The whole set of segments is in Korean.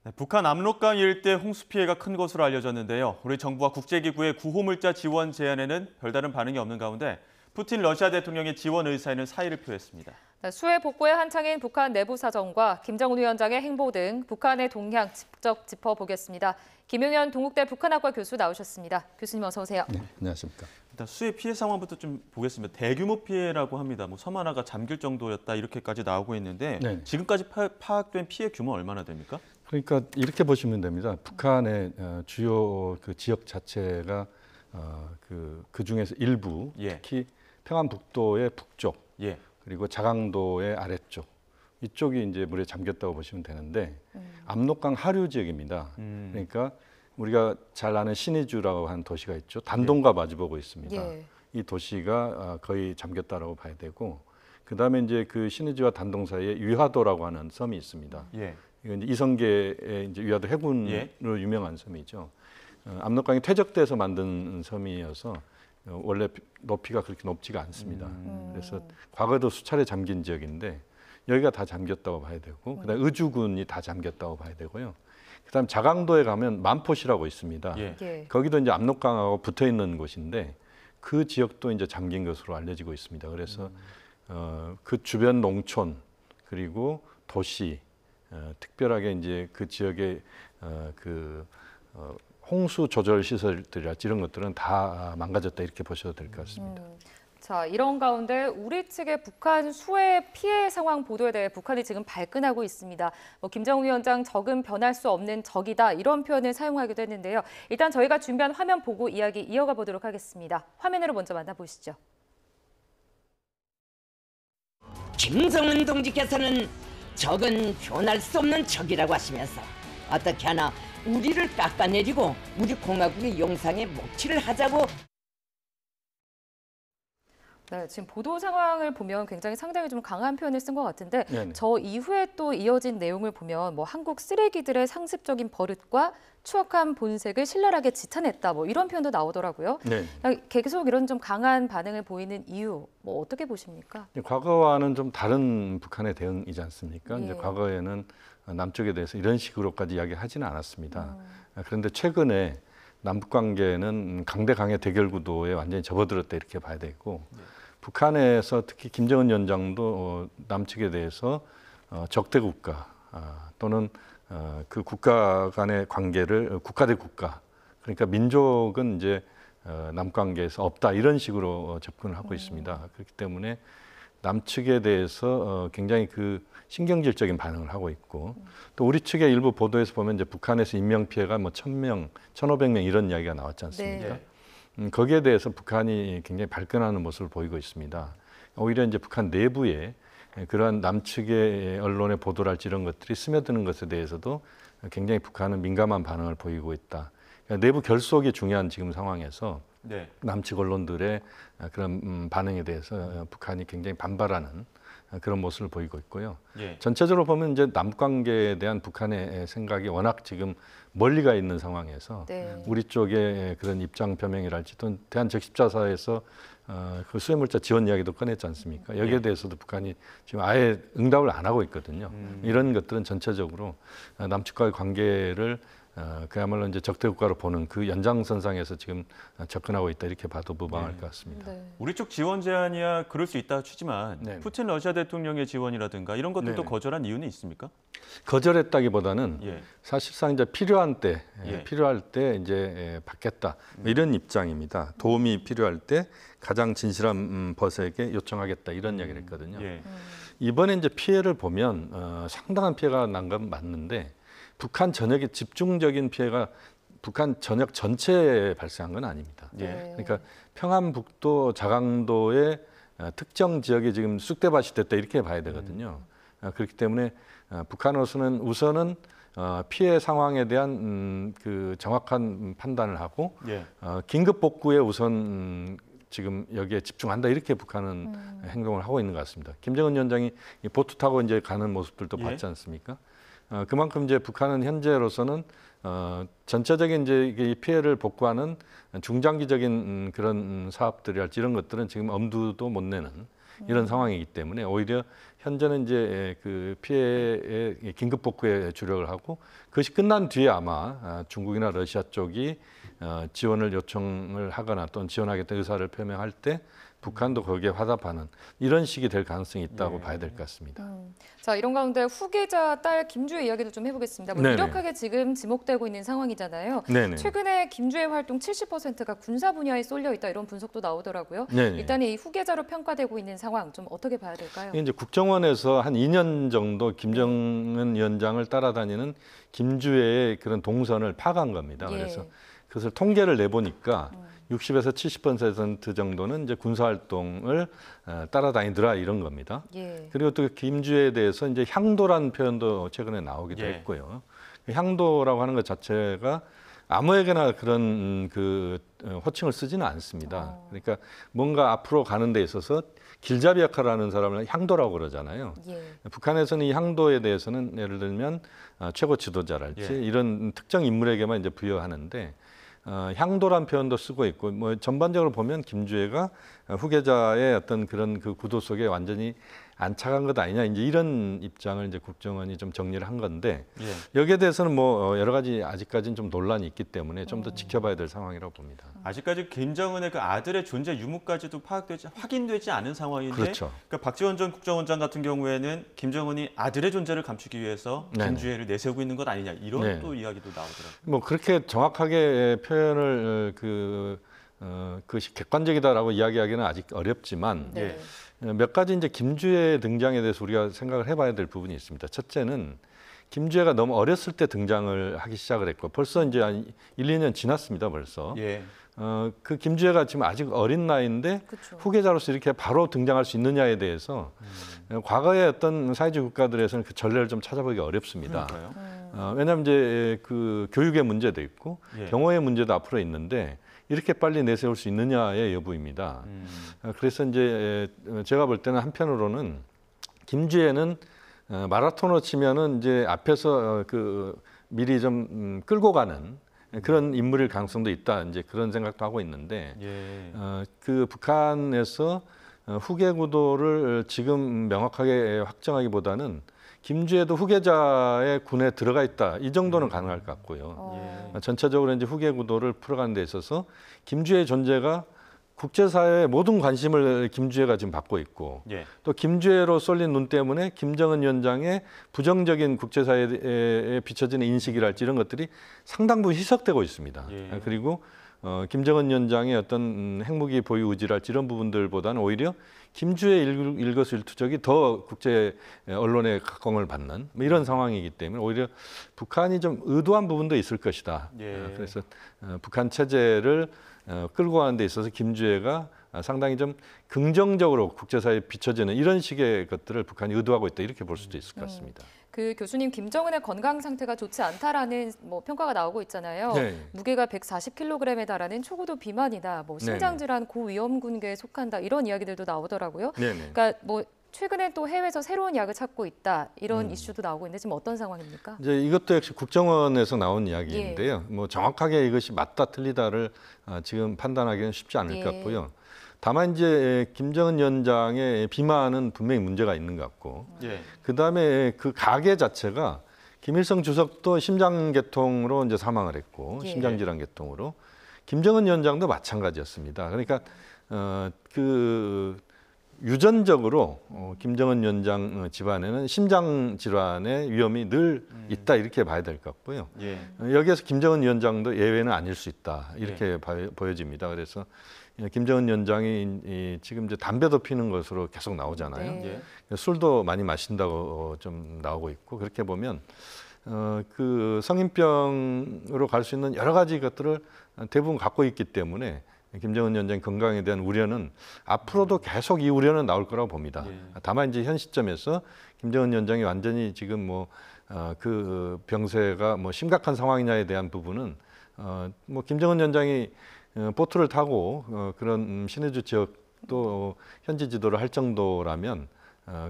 네, 북한 압록강 일대 홍수 피해가 큰 것으로 알려졌는데요. 우리 정부와 국제기구의 구호물자 지원 제안에는 별다른 반응이 없는 가운데 푸틴 러시아 대통령의 지원 의사에는 사의를 표했습니다. 수해 복구에 한창인 북한 내부 사정과 김정은 위원장의 행보 등 북한의 동향 직접 짚어보겠습니다. 김용현 동국대 북한학과 교수 나오셨습니다. 교수님 어서 오세요. 네, 안녕하십니까. 일단 수해 피해 상황부터 좀 보겠습니다. 대규모 피해라고 합니다. 섬 하나가 잠길 정도였다 이렇게까지 나오고 있는데 네. 지금까지 파악된 피해 규모 얼마나 됩니까? 그러니까 이렇게 보시면 됩니다. 북한의 주요 그 지역 자체가 그 중에서 일부, 특히 평안북도의 북쪽, 그리고 자강도의 아래쪽 이쪽이 이제 물에 잠겼다고 보시면 되는데 압록강 하류 지역입니다. 그러니까 우리가 잘 아는 신의주라고 하는 도시가 있죠. 단동과 마주보고 있습니다. 이 도시가 거의 잠겼다라고 봐야 되고, 그 다음에 이제 그 신의주와 단동 사이에 위화도라고 하는 섬이 있습니다. 이건 이제 이성계의 이제 위화도 해군으로 유명한 섬이죠. 압록강이 퇴적돼서 만든 섬이어서 원래 높이가 그렇게 높지가 않습니다. 그래서 과거에도 수차례 잠긴 지역인데 여기가 다 잠겼다고 봐야 되고, 그다음 의주군이 다 잠겼다고 봐야 되고요. 그다음 자강도에 가면 만포시라고 있습니다. 거기도 이제 압록강하고 붙어 있는 곳인데 그 지역도 이제 잠긴 것으로 알려지고 있습니다. 그래서 그 주변 농촌 그리고 도시, 특별하게 이제 그 지역의 홍수 조절 시설들이랄지 이런 것들은 다 망가졌다 이렇게 보셔도 될 것 같습니다. 자, 이런 가운데 우리 측의 북한 수해 피해 상황 보도에 대해 북한이 지금 발끈하고 있습니다. 김정은 위원장 적은 변할 수 없는 적이다 이런 표현을 사용하기도 했는데요. 일단 저희가 준비한 화면 보고 이야기 이어가 보도록 하겠습니다. 화면으로 먼저 만나보시죠. 김정은 동지께서는 적은 변할 수 없는 적이라고 하시면서 어떻게 하나 우리를 깎아내리고 우리 공화국의 용상에 목치를 하자고. 네, 지금 보도 상황을 보면 굉장히 상당히 좀 강한 표현을 쓴 것 같은데 네네. 저 이후에 또 이어진 내용을 보면 한국 쓰레기들의 상습적인 버릇과 추악한 본색을 신랄하게 지탄했다 이런 표현도 나오더라고요. 계속 이런 좀 강한 반응을 보이는 이유 어떻게 보십니까? 과거와는 좀 다른 북한의 대응이지 않습니까? 이제 과거에는 남쪽에 대해서 이런 식으로까지 이야기하지는 않았습니다. 그런데 최근에 남북 관계는 강대 강의 대결 구도에 완전히 접어들었다 이렇게 봐야 되고, 북한에서 특히 김정은 위원장도 남측에 대해서 적대 국가 또는 그 국가 간의 관계를 국가 대 국가, 그러니까 민족은 이제 남북 관계에서 없다 이런 식으로 접근을 하고 있습니다. 그렇기 때문에 남측에 대해서 굉장히 그 신경질적인 반응을 하고 있고, 또 우리 측의 일부 보도에서 보면 이제 북한에서 인명 피해가 1,000명, 1,500명 이런 이야기가 나왔지 않습니까? 거기에 대해서 북한이 굉장히 발끈하는 모습을 보이고 있습니다. 오히려 이제 북한 내부에 그러한 남측의 언론의 보도랄지 이런 것들이 스며드는 것에 대해서도 굉장히 북한은 민감한 반응을 보이고 있다. 그러니까 내부 결속이 중요한 지금 상황에서 남측 언론들의 그런 반응에 대해서 북한이 굉장히 반발하는 그런 모습을 보이고 있고요. 전체적으로 보면 이제 남북 관계에 대한 북한의 생각이 워낙 지금 멀리가 있는 상황에서 우리 쪽의 그런 입장 표명이랄지 또는 대한적십자사에서 그 수해물자 지원 이야기도 꺼냈지 않습니까? 여기에 대해서도 북한이 지금 아예 응답을 안 하고 있거든요. 이런 것들은 전체적으로 남측과의 관계를 그야말로 이제 적대 국가로 보는 그 연장선상에서 지금 접근하고 있다 이렇게 봐도 무방할 것 같습니다. 우리 쪽 지원 제안이야 그럴 수 있다 치지만 푸틴 러시아 대통령의 지원이라든가 이런 것들도 거절한 이유는 있습니까? 거절했다기보다는 사실상 이제 필요한 때, 필요할 때 이제 받겠다 이런 입장입니다. 도움이 필요할 때 가장 진실한 벗에게 요청하겠다 이런 이야기를 했거든요. 이번에 이제 피해를 보면 상당한 피해가 난 건 맞는데, 북한 전역에 집중적인 피해가 북한 전역 전체에 발생한 건 아닙니다. 그러니까 평안북도, 자강도의 특정 지역이 지금 쑥대밭이 됐다 이렇게 봐야 되거든요. 그렇기 때문에 북한으로서는 우선은 피해 상황에 대한 그 정확한 판단을 하고 긴급 복구에 우선 지금 여기에 집중한다 이렇게 북한은 행동을 하고 있는 것 같습니다. 김정은 위원장이 보트 타고 이제 가는 모습들도 봤지 않습니까? 그만큼 이제 북한은 현재로서는 전체적인 이제 이 피해를 복구하는 중장기적인 그런 사업들이랄지 이런 것들은 지금 엄두도 못 내는 이런 상황이기 때문에 오히려 현재는 이제 그 피해의 긴급 복구에 주력을 하고 그것이 끝난 뒤에 아마 중국이나 러시아 쪽이 지원을 요청을 하거나 또는 지원하겠다는 의사를 표명할 때 북한도 거기에 화답하는 이런 식이 될 가능성이 있다고 봐야 될 것 같습니다. 자, 이런 가운데 후계자 딸 김주혜 이야기도 좀 해보겠습니다. 뭐 유력하게 지금 지목되고 있는 상황이잖아요. 네네. 최근에 김주혜 활동 70%가 군사 분야에 쏠려 있다 이런 분석도 나오더라고요. 네네. 일단 이 후계자로 평가되고 있는 상황 좀 어떻게 봐야 될까요? 이제 국정원에서 한 2년 정도 김정은 위원장을 따라다니는 김주혜의 그런 동선을 파악한 겁니다. 예. 그래서 그것을 통계를 내보니까 60에서 70% 정도는 이제 군사활동을 따라다니더라 이런 겁니다. 예. 그리고 또 김주혜에 대해서 이제 향도란 표현도 최근에 나오기도 예. 했고요. 향도라고 하는 것 자체가 아무에게나 그런 그 호칭을 쓰지는 않습니다. 그러니까 뭔가 앞으로 가는 데 있어서 길잡이 역할을 하는 사람을 향도라고 그러잖아요. 예. 북한에서는 이 향도에 대해서는 예를 들면 최고 지도자랄지 예. 이런 특정 인물에게만 이제 부여하는데 향도란 표현도 쓰고 있고 뭐 전반적으로 보면 김주혜가 후계자의 어떤 그런 그 구도 속에 완전히 안착한 것 아니냐 이제 이런 입장을 이제 국정원이 좀 정리를 한 건데 예. 여기에 대해서는 뭐 여러 가지 아직까지는 좀 논란이 있기 때문에 좀 더 지켜봐야 될 상황이라고 봅니다. 아직까지 김정은의 그 아들의 존재 유무까지도 확인되지 않은 상황인데, 그렇죠. 그러니까 박지원 전 국정원장 같은 경우에는 김정은이 아들의 존재를 감추기 위해서 네네. 김주혜를 내세우고 있는 것 아니냐 이런 네. 또 이야기도 나오더라고요. 뭐 그렇게 정확하게 표현을 그것이 객관적이다라고 이야기하기는 아직 어렵지만 네. 몇 가지 이제 김주혜 등장에 대해서 우리가 생각을 해봐야 될 부분이 있습니다. 첫째는 김주혜가 너무 어렸을 때 등장을 하기 시작을 했고 벌써 이제 한 1, 2년 지났습니다. 벌써. 예. 그 김주혜가 지금 아직 어린 나이인데 그쵸. 후계자로서 이렇게 바로 등장할 수 있느냐에 대해서 과거의 어떤 사회주의 국가들에서는 그 전례를 좀 찾아보기 어렵습니다. 그러니까요. 왜냐하면 이제 그 교육의 문제도 있고 예. 경호의 문제도 앞으로 있는데 이렇게 빨리 내세울 수 있느냐의 여부입니다. 그래서 이제 제가 볼 때는 한편으로는 김주혜는 마라톤으로 치면은 이제 앞에서 그 미리 좀 끌고 가는 그런 인물일 가능성도 있다. 이제 그런 생각도 하고 있는데 예. 그 북한에서 후계 구도를 지금 명확하게 확정하기보다는 김주혜도 후계자의 군에 들어가 있다. 이 정도는 가능할 것 같고요. 예. 전체적으로 이제 후계 구도를 풀어가는 데 있어서 김주혜의 존재가 국제사회의 모든 관심을 김주혜가 지금 받고 있고 예. 또 김주혜로 쏠린 눈 때문에 김정은 위원장의 부정적인 국제사회에 비춰지는 인식이랄지 이런 것들이 상당 부분 희석되고 있습니다. 예. 그리고 김정은 위원장의 어떤 핵무기 보유 의지랄지 이런 부분들보다는 오히려 김주혜 일거수일투족이 더 국제 언론의 각광을 받는 뭐 이런 상황이기 때문에 오히려 북한이 좀 의도한 부분도 있을 것이다. 예. 그래서 북한 체제를 끌고 가는 데 있어서 김주혜가 상당히 좀 긍정적으로 국제사회에 비춰지는 이런 식의 것들을 북한이 의도하고 있다 이렇게 볼 수도 있을 것 같습니다. 그 교수님 김정은의 건강 상태가 좋지 않다라는 뭐 평가가 나오고 있잖아요. 네. 무게가 140kg에 달하는 초고도 비만이다. 뭐 심장 질환 고위험군계에 속한다. 이런 이야기들도 나오더라고요. 네네. 그러니까 뭐 최근에 또 해외에서 새로운 약을 찾고 있다. 이런 이슈도 나오고 있는데 지금 어떤 상황입니까? 이제 이것도 역시 국정원에서 나온 이야기인데요. 뭐 정확하게 이것이 맞다 틀리다를 지금 판단하기는 쉽지 않을 것 같고요. 다만 이제 김정은 위원장의 비만은 분명히 문제가 있는 것 같고, 예. 그다음에 그 가계 자체가 김일성 주석도 심장계통으로 이제 사망을 했고, 예. 심장질환계통으로 김정은 위원장도 마찬가지였습니다. 그러니까 그 유전적으로 김정은 위원장 집안에는 심장 질환의 위험이 늘 있다 이렇게 봐야 될 것 같고요. 예. 여기에서 김정은 위원장도 예외는 아닐 수 있다 이렇게 보여집니다. 그래서 김정은 위원장이 지금 이제 담배도 피는 것으로 계속 나오잖아요. 네. 예. 술도 많이 마신다고 좀 나오고 있고 그렇게 보면 그 성인병으로 갈 수 있는 여러 가지 것들을 대부분 갖고 있기 때문에 김정은 위원장 건강에 대한 우려는 앞으로도 계속 이 우려는 나올 거라고 봅니다. 예. 다만 이제 현 시점에서 김정은 위원장이 완전히 지금 그 병세가 심각한 상황이냐에 대한 부분은 뭐 김정은 위원장이 보트를 타고 그런 신의주 지역 또 현지 지도를 할 정도라면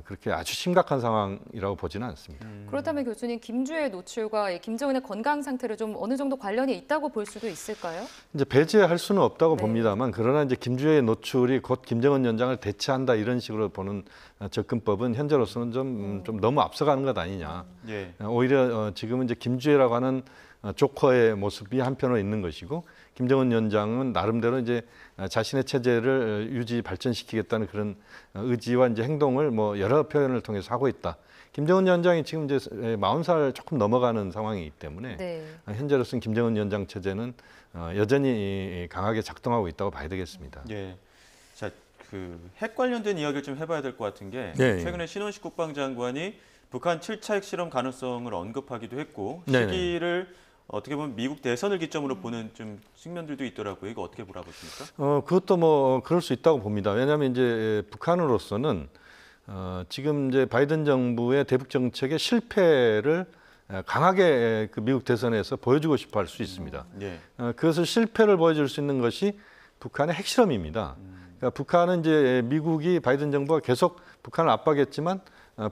그렇게 아주 심각한 상황이라고 보지는 않습니다. 그렇다면 교수님, 김주의 노출과 이 김정은의 건강 상태를 좀 어느 정도 관련이 있다고 볼 수도 있을까요? 이제 배제할 수는 없다고 네. 봅니다만, 그러나 이제 김주의 노출이 곧 김정은 위원장을 대체한다 이런 식으로 보는 접근법은 현재로서는 좀 너무 앞서가는 것 아니냐. 예. 오히려 지금은 이제 김주혜라고 하는 조커의 모습이 한편으로 있는 것이고, 김정은 위원장은 나름대로 이제 자신의 체제를 유지 발전시키겠다는 그런 의지와 이제 행동을 뭐 여러 표현을 통해서 하고 있다. 김정은 위원장이 지금 이제 40살 조금 넘어가는 상황이기 때문에 네. 현재로서는 김정은 위원장 체제는 여전히 강하게 작동하고 있다고 봐야 되겠습니다. 예. 자, 그 핵 관련된 이야기를 좀 해봐야 될 것 같은 게 네. 최근에 신원식 국방장관이 북한 7차 핵실험 가능성을 언급하기도 했고 네. 시기를 어떻게 보면 미국 대선을 기점으로 보는 좀 측면들도 있더라고요. 이거 어떻게 보라보십니까? 그것도 뭐 그럴 수 있다고 봅니다. 왜냐하면 이제 북한으로서는 지금 이제 바이든 정부의 대북 정책의 실패를 강하게 그 미국 대선에서 보여주고 싶어 할 수 있습니다. 예. 그것을 실패를 보여줄 수 있는 것이 북한의 핵실험입니다. 그러니까 북한은 이제 미국이 바이든 정부가 계속 북한을 압박했지만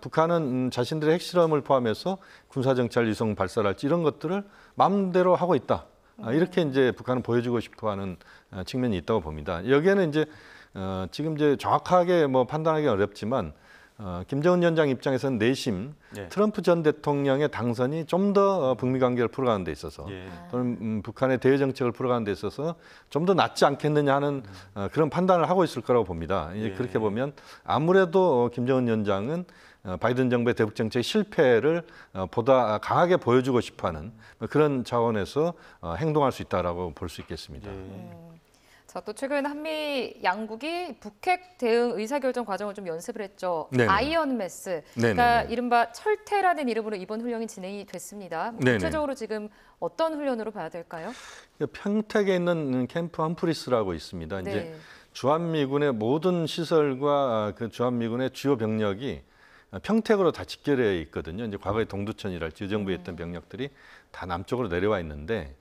북한은 자신들의 핵실험을 포함해서 군사정찰 위성 발사랄지 이런 것들을 마음대로 하고 있다. 이렇게 이제 북한은 보여주고 싶어하는 측면이 있다고 봅니다. 여기에는 이제 지금 이제 정확하게 뭐 판단하기 어렵지만 김정은 위원장 입장에서는 내심 예. 트럼프 전 대통령의 당선이 좀 더 북미 관계를 풀어가는 데 있어서 예. 또는 북한의 대외 정책을 풀어가는 데 있어서 좀 더 낫지 않겠느냐 하는 그런 판단을 하고 있을 거라고 봅니다. 이제 예. 그렇게 보면 아무래도 김정은 위원장은 바이든 정부의 대북 정책 실패를 보다 강하게 보여주고 싶어하는 그런 차원에서 행동할 수 있다라고 볼 수 있겠습니다. 예. 자, 또 최근 한미 양국이 북핵 대응 의사결정 과정을 좀 연습을 했죠. 네네. 아이언메스, 네네네. 그러니까 이른바 철퇴라는 이름으로 이번 훈련이 진행이 됐습니다. 네네. 구체적으로 지금 어떤 훈련으로 봐야 될까요? 평택에 있는 캠프 험프리스라고 있습니다. 이제 네. 주한미군의 모든 시설과 그 주한미군의 주요 병력이 평택으로 다 집결해 있거든요. 이제 과거에 동두천이랄지 의정부에 있던 병력들이 다 남쪽으로 내려와 있는데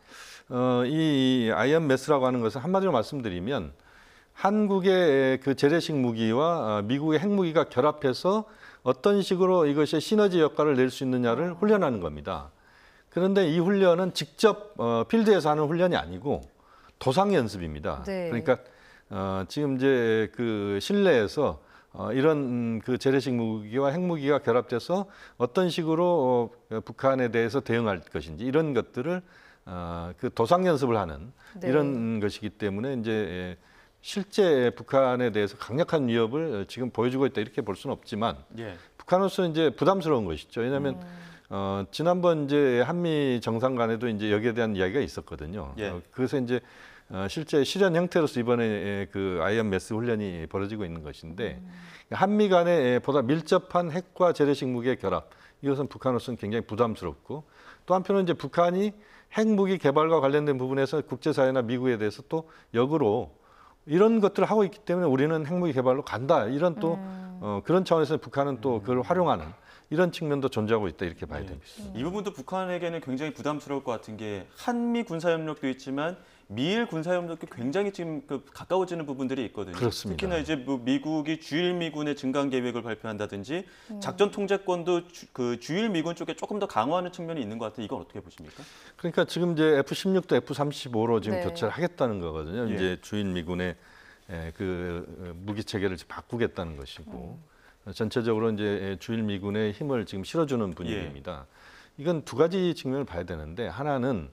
이 아이언메스라고 하는 것은 한마디로 말씀드리면 한국의 그 재래식 무기와 미국의 핵무기가 결합해서 어떤 식으로 이것이 시너지 역할을 낼 수 있느냐를 훈련하는 겁니다. 그런데 이 훈련은 직접 필드에서 하는 훈련이 아니고 도상 연습입니다. 네. 그러니까 지금 이제 그 실내에서 이런 그 재래식 무기와 핵무기가 결합돼서 어떤 식으로 북한에 대해서 대응할 것인지 이런 것들을 그 도상 연습을 하는 네. 이런 것이기 때문에 이제 실제 북한에 대해서 강력한 위협을 지금 보여주고 있다 이렇게 볼 수는 없지만 예. 북한으로서 이제 부담스러운 것이죠. 왜냐하면 지난번 이제 한미 정상 간에도 이제 여기에 대한 이야기가 있었거든요. 예. 그래서 이제 실제 실현 형태로서 이번에 그 아이언메스 훈련이 벌어지고 있는 것인데 한미 간의 보다 밀접한 핵과 재래식 무기의 결합 이것은 북한으로서는 굉장히 부담스럽고 또 한편으로는 이제 북한이 핵무기 개발과 관련된 부분에서 국제사회나 미국에 대해서 또 역으로 이런 것들을 하고 있기 때문에 우리는 핵무기 개발로 간다 이런 또 그런 차원에서 북한은 또 그걸 활용하는 이런 측면도 존재하고 있다 이렇게 봐야 되겠습니다. 이 부분도 북한에게는 굉장히 부담스러울 것 같은 게 한미 군사협력도 있지만 미일 군사협력도 굉장히 지금 가까워지는 부분들이 있거든요. 그렇습니다. 특히나 이제 뭐 미국이 주일 미군의 증강 계획을 발표한다든지 작전 통제권도 주일 미군 쪽에 조금 더 강화하는 측면이 있는 것 같아요. 이건 어떻게 보십니까? 그러니까 지금 이제 F-16도 F-35로 지금 네. 교체를 하겠다는 거거든요. 예. 이제 주일 미군의 그 무기 체계를 바꾸겠다는 것이고 전체적으로 이제 주일 미군의 힘을 지금 실어주는 분위기입니다. 이건 두 가지 측면을 봐야 되는데 하나는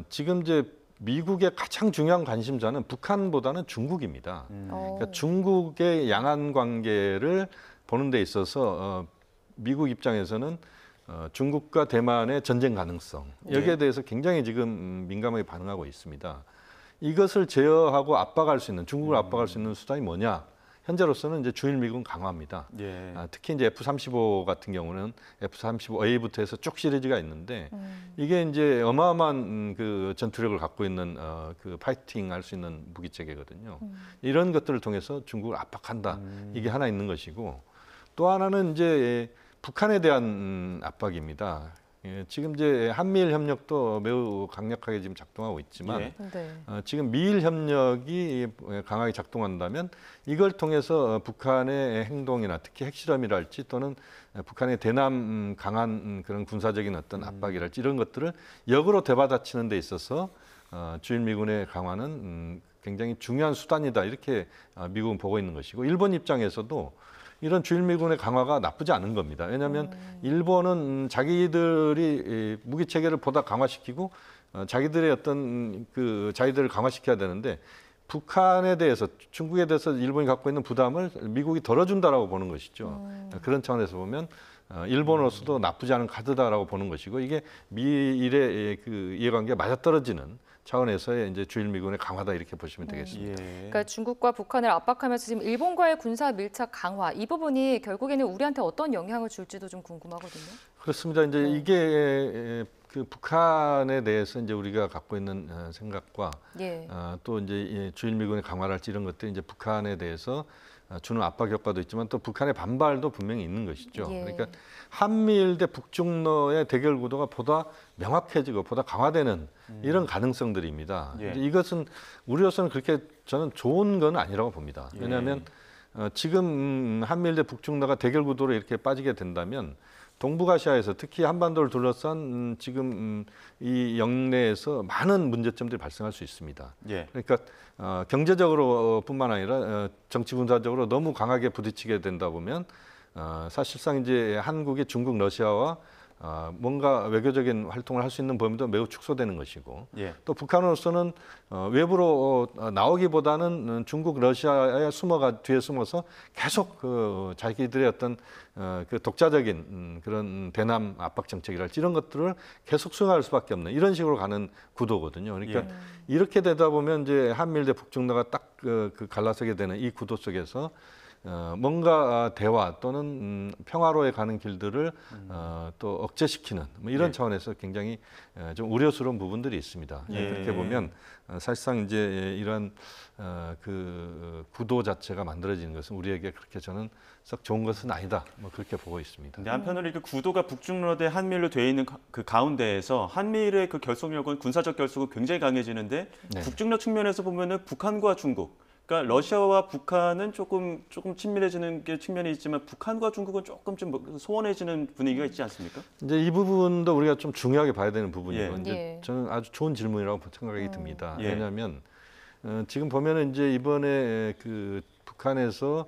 지금 이제 미국의 가장 중요한 관심사는 북한보다는 중국입니다. 그러니까 중국의 양안 관계를 보는 데 있어서 미국 입장에서는 중국과 대만의 전쟁 가능성 여기에 대해서 굉장히 지금 민감하게 반응하고 있습니다. 이것을 제어하고 압박할 수 있는 중국을 압박할 수 있는 수단이 뭐냐? 현재로서는 이제 주일 미군 강화입니다. 예. 특히 이제 F-35 같은 경우는 F-35A부터 해서 쭉 시리즈가 있는데 이게 이제 어마어마한 그 전투력을 갖고 있는 그 파이팅 할 수 있는 무기 체계거든요. 이런 것들을 통해서 중국을 압박한다. 이게 하나 있는 것이고 또 하나는 이제 북한에 대한 압박입니다. 예, 지금 이제 한미일 협력도 매우 강력하게 지금 작동하고 있지만 예. 네. 지금 미일 협력이 강하게 작동한다면 이걸 통해서 북한의 행동이나 특히 핵실험이랄지 또는 북한의 대남 강한 그런 군사적인 어떤 압박이랄지 이런 것들을 역으로 되받아치는 데 있어서 주일미군의 강화는 굉장히 중요한 수단이다 이렇게 미국은 보고 있는 것이고 일본 입장에서도 이런 주일미군의 강화가 나쁘지 않은 겁니다. 왜냐하면 일본은 자기들이 무기 체계를 보다 강화시키고 자기들의 어떤 그 자기들을 강화시켜야 되는데 북한에 대해서 중국에 대해서 일본이 갖고 있는 부담을 미국이 덜어준다라고 보는 것이죠. 그런 차원에서 보면 일본으로서도 나쁘지 않은 카드다라고 보는 것이고 이게 미일의 그 이해관계가 맞아떨어지는 차원에서의 이제 주일미군의 강화다 이렇게 보시면 되겠습니다. 예. 그러니까 중국과 북한을 압박하면서 지금 일본과의 군사 밀착 강화 이 부분이 결국에는 우리한테 어떤 영향을 줄지도 좀 궁금하거든요. 그렇습니다. 이제 이게 그 북한에 대해서 이제 우리가 갖고 있는 생각과 예. 또 이제 주일미군의 강화랄지 이런 것들이 이제 북한에 대해서 주는 압박 효과도 있지만 또 북한의 반발도 분명히 있는 것이죠. 예. 그러니까 한미일 대 북중러의 대결 구도가 보다 명확해지고 보다 강화되는 이런 가능성들입니다. 예. 이제 이것은 우리로서는 그렇게 저는 좋은 건 아니라고 봅니다. 왜냐하면 지금 한미일 대 북중러가 대결 구도로 이렇게 빠지게 된다면 동북아시아에서 특히 한반도를 둘러싼 지금 이 영내에서 많은 문제점들이 발생할 수 있습니다. 예. 그러니까 경제적으로뿐만 아니라 정치 군사적으로 너무 강하게 부딪히게 된다 보면 사실상 이제 한국이 중국, 러시아와 뭔가 외교적인 활동을 할 수 있는 범위도 매우 축소되는 것이고 예. 또 북한으로서는 외부로 나오기보다는 중국, 러시아에 뒤에 숨어서 계속 그 자기들의 어떤 그 독자적인 그런 대남 압박 정책이랄지 이런 것들을 계속 수행할 수밖에 없는 이런 식으로 가는 구도거든요. 그러니까 이렇게 되다 보면 이제 한미일 대 북중러가 딱 그 갈라서게 되는 이 구도 속에서 뭔가 대화 또는 평화로에 가는 길들을 또 억제시키는 뭐 이런 차원에서 굉장히 좀 우려스러운 부분들이 있습니다. 예. 그렇게 보면 사실상 이제 이런 그 구도 자체가 만들어지는 것은 우리에게 그렇게 저는 썩 좋은 것은 아니다. 뭐 그렇게 보고 있습니다. 근데 한편으로 이렇게 구도가 북중러 대 한미일로 되어 있는 그 가운데에서 한미일의 그 결속력은 군사적 결속은 굉장히 강해지는데 네. 북중러 측면에서 보면은 북한과 중국, 그러니까 러시아와 북한은 조금 친밀해지는 게 측면이 있지만 북한과 중국은 조금 좀 소원해지는 분위기가 있지 않습니까? 이제 이 부분도 우리가 좀 중요하게 봐야 되는 부분이고 예. 이제 예. 저는 아주 좋은 질문이라고 생각이 듭니다. 예. 왜냐하면 지금 보면은 이제 이번에 그 북한에서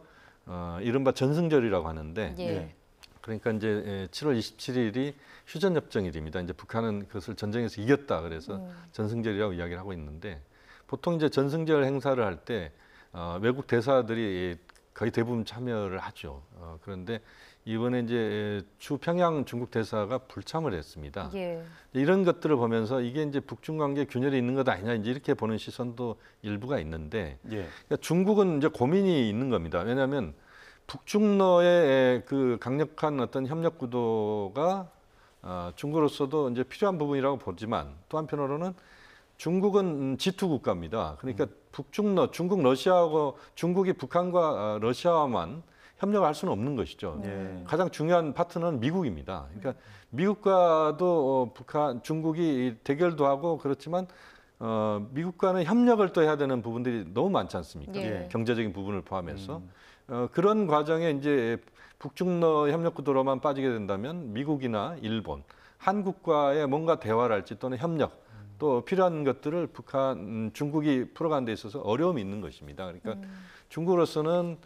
이른바 전승절이라고 하는데 예. 그러니까 이제 7월 27일이 휴전협정일입니다. 이제 북한은 그것을 전쟁에서 이겼다 그래서 전승절이라고 이야기를 하고 있는데 보통 이제 전승절 행사를 할 때 외국 대사들이 거의 대부분 참여를 하죠. 그런데 이번에 이제 주 평양 중국 대사가 불참을 했습니다. 예. 이런 것들을 보면서 이게 이제 북중 관계 균열이 있는 것 아니냐 이제 이렇게 보는 시선도 일부가 있는데 예. 그러니까 중국은 이제 고민이 있는 겁니다. 왜냐하면 북중러의 그 강력한 어떤 협력 구도가 중국으로서도 이제 필요한 부분이라고 보지만 또 한편으로는 중국은 G2 국가입니다. 그러니까 북중러, 중국, 러시아하고 중국이 북한과 러시아와만 협력을 할 수는 없는 것이죠. 예. 가장 중요한 파트너는 미국입니다. 그러니까 미국과도 중국이 대결도 하고 그렇지만 미국과는 협력을 또 해야 되는 부분들이 너무 많지 않습니까? 예. 경제적인 부분을 포함해서 그런 과정에 이제 북중러 협력 구도로만 빠지게 된다면 미국이나 일본, 한국과의 뭔가 대화를 할지 또는 협력 또 필요한 것들을 중국이 풀어가는 데 있어서 어려움이 있는 것입니다. 그러니까 중국으로서는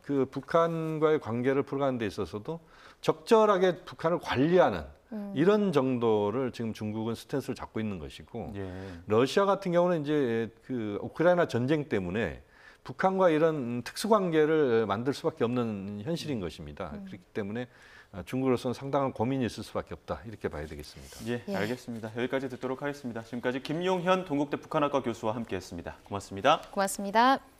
그 북한과의 관계를 풀어가는 데 있어서도 적절하게 북한을 관리하는 이런 정도를 지금 중국은 스탠스를 잡고 있는 것이고 예. 러시아 같은 경우는 이제 그 우크라이나 전쟁 때문에 북한과 이런 특수 관계를 만들 수밖에 없는 현실인 것입니다. 그렇기 때문에 중국으로서는 상당한 고민이 있을 수밖에 없다 이렇게 봐야 되겠습니다. 예, 알겠습니다. 여기까지 듣도록 하겠습니다. 지금까지 김용현 동국대 북한학과 교수와 함께했습니다. 고맙습니다. 고맙습니다.